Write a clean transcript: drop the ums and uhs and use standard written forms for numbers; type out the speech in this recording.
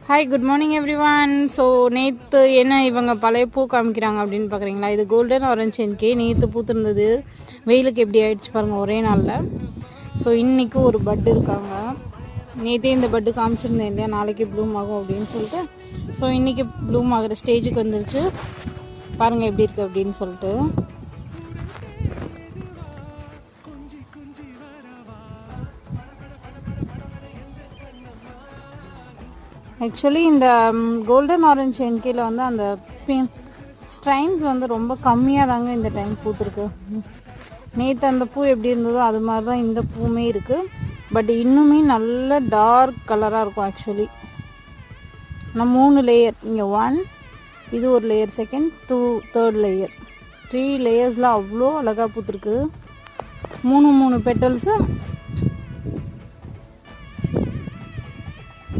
Hi good morning every one. So நேற்று என்ன இவங்க பழைய பூ காமிக்கிறாங்க அப்படின்னு பார்க்குறீங்களா? இது கோல்டன் ஆரஞ்ச் என்கே. நேற்று பூத்துருந்தது, வெயிலுக்கு எப்படி ஆயிடுச்சு பாருங்கள் ஒரே நாளில். ஸோ இன்றைக்கி ஒரு பட் இருக்காங்க. நேற்றே இந்த பட்டு காமிச்சிருந்தேன் இல்லையா, நாளைக்கு ப்ளூம் ஆகும் அப்படின்னு சொல்லிட்டு. ஸோ இன்றைக்கி ப்ளூம் ஆகிற ஸ்டேஜுக்கு வந்துருச்சு. பாருங்கள் எப்படி இருக்குது அப்படின்னு சொல்லிட்டு. ஆக்சுவலி இந்த கோல்டன் ஆரஞ்ச் என்கேல வந்து அந்த ஸ்ட்ரைன்ஸ் வந்து ரொம்ப கம்மியாக தாங்க இந்த டைம் பூத்துருக்கு. நேற்று அந்த பூ எப்படி இருந்ததோ அது மாதிரி தான் இந்த பூவுமே இருக்குது. பட் இன்னுமே நல்ல டார்க் கலராக இருக்கும். ஆக்சுவலி நான் 3 லேயர், இங்கே 1, இது ஒரு லேயர், செகண்ட் 2, தேர்ட் லேயர், 3 லேயர்ஸில் அவ்வளோ அழகாக பூத்துருக்கு. 3 பெட்டல்ஸு